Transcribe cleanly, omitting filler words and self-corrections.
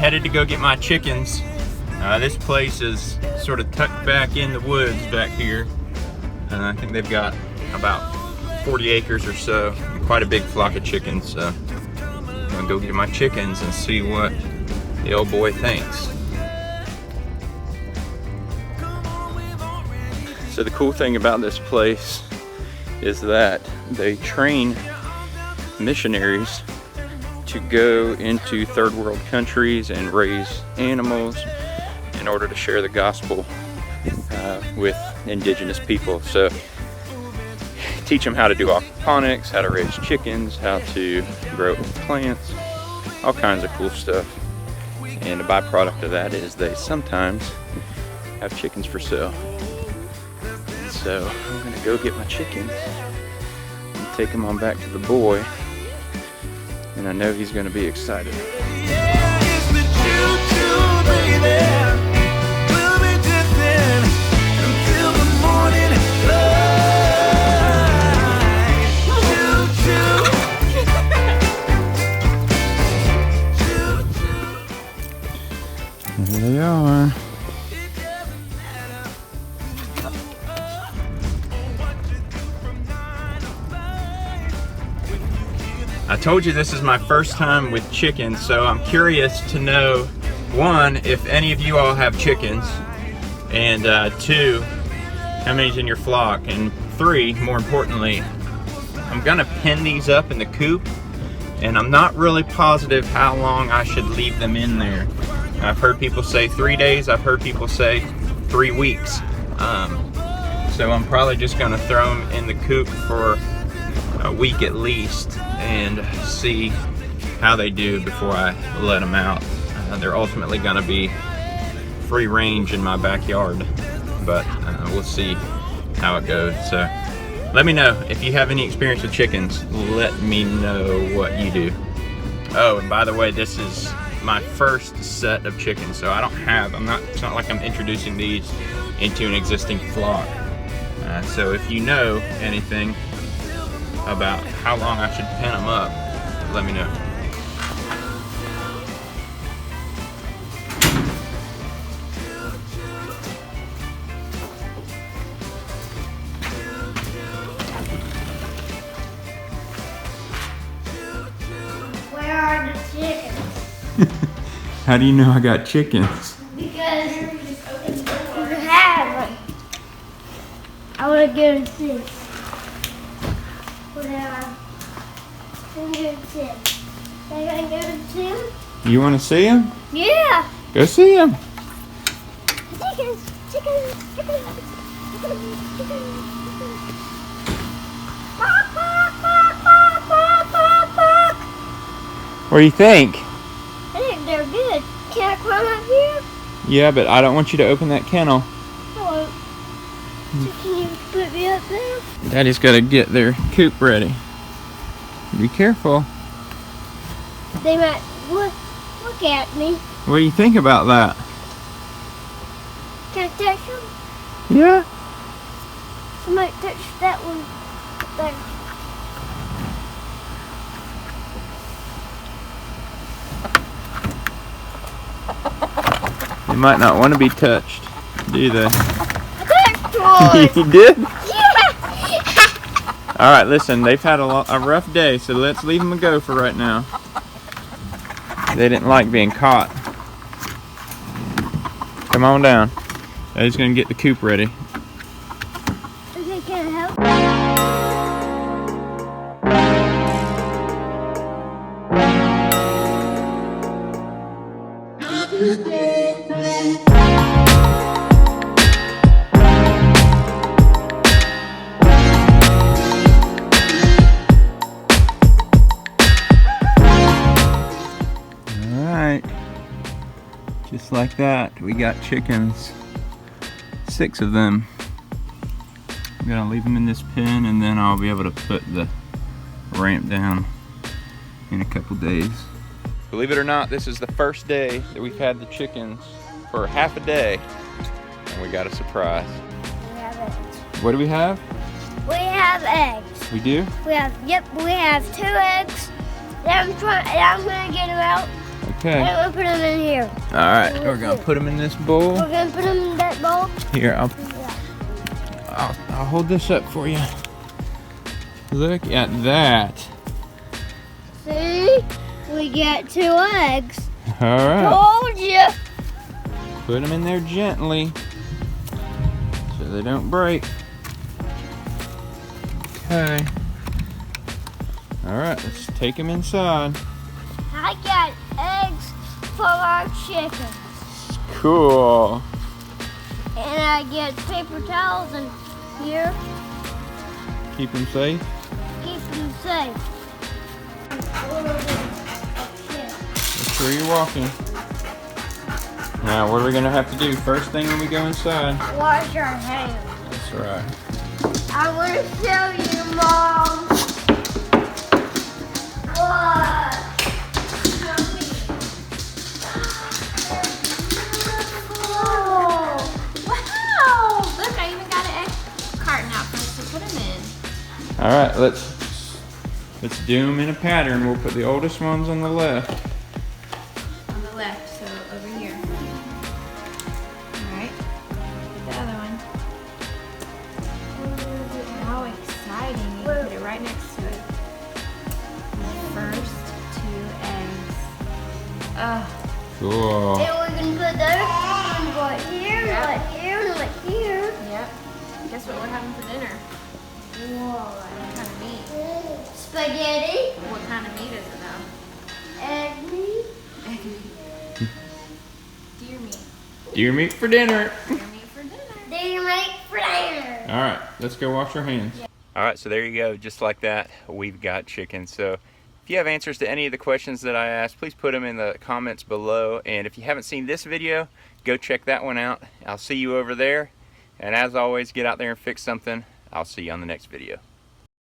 headed to go get my chickens. This place is sort of tucked back in the woods back here. I think they've got about 40 acres or so, quite a big flock of chickens. So I'm gonna go get my chickens and see what the old boy thinks. So the cool thing about this place is that they train missionaries to go into third world countries and raise animals in order to share the gospel with indigenous people. So teach them how to do aquaponics, how to raise chickens, how to grow plants, all kinds of cool stuff. And a byproduct of that is they sometimes have chickens for sale. So I'm gonna go get my chickens and take them on back to the boy, and I know he's gonna be excited. Here they are. I told you this is my first time with chickens, so I'm curious to know, one, if any of you all have chickens, and two, how many's in your flock, and three, more importantly, I'm gonna pen these up in the coop, and I'm not really positive how long I should leave them in there. I've heard people say 3 days, I've heard people say 3 weeks. So I'm probably just gonna throw them in the coop for a week at least and see how they do before I let them out. They're ultimately gonna be free range in my backyard, but we'll see how it goes. So let me know if you have any experience with chickens. Let me know what you do. Oh, and by the way, this is my first set of chickens, so it's not like I'm introducing these into an existing flock. So if you know anything about how long I should pen them up, let me know. Where are the chickens? How do you know I got chickens? Because you have them. I want to go and see. I'm going to see. Are you going to go to see them? You want to see them? Yeah. Go see them. Chickens, chickens, chickens, chickens, chickens. Bark, bark, bark, bark, bark, bark, bark. What do you think? I think they're good. Can I climb up here? Yeah, but I don't want you to open that kennel. Hello. So can you put me up there? Daddy's got to get their coop ready. Be careful. They might look at me. What do you think about that? Can I touch them? Yeah. I might touch that one there. They might not want to be touched, do they? I touched one. You did? Yeah. All right, listen, they've had a rough day, so let's leave them a go for right now. They didn't like being caught. Come on down. Daddy's gonna get the coop ready. Okay, can I help? Just like that, we got chickens. 6 of them. I'm gonna leave them in this pen, and then I'll be able to put the ramp down in a couple days. Believe it or not, this is the first day that we've had the chickens for half a day, and we got a surprise. We have eggs. What do we have? We have eggs. We do? We have 2 eggs. I'm gonna get them out. Okay. And we'll put them in here. All right, we're gonna put them in this bowl. We're gonna put them in that bowl. Here, I'll Yeah. hold this up for you. Look at that. See? We get 2 eggs. All right. Told you. Put them in there gently so they don't break. Okay. All right, let's take them inside. I got eggs for our chickens. Cool. And I get paper towels in here. Keep them safe. Keep them safe. Make sure you're walking. Now, what are we gonna have to do first thing when we go inside? Wash your hands. That's right. I want to show you, Mom. What? Oh, wow! Look, I even got an egg carton out for us to put them in. All right, let's do them in a pattern. We'll put the oldest ones on the left. On the left, so over here. Alright. The other one. How exciting. You can put it right next to it. First 2 eggs. Ugh. Cool. And we're going to put those one right here, Yeah. right here, and right here. Yep. Guess what we're having for dinner? What? What kind of meat? Spaghetti, What kind of meat is it though? egg meat. Egg meat. Deer meat. Deer meat for dinner. Deer meat for dinner. They make for dinner. All right, let's go wash our hands. All right, so there you go. Just like that, we've got chicken. So if you have answers to any of the questions that I asked, please put them in the comments below. And if you haven't seen this video, go check that one out. I'll see you over there. And as always, get out there and fix something. I'll see you on the next video.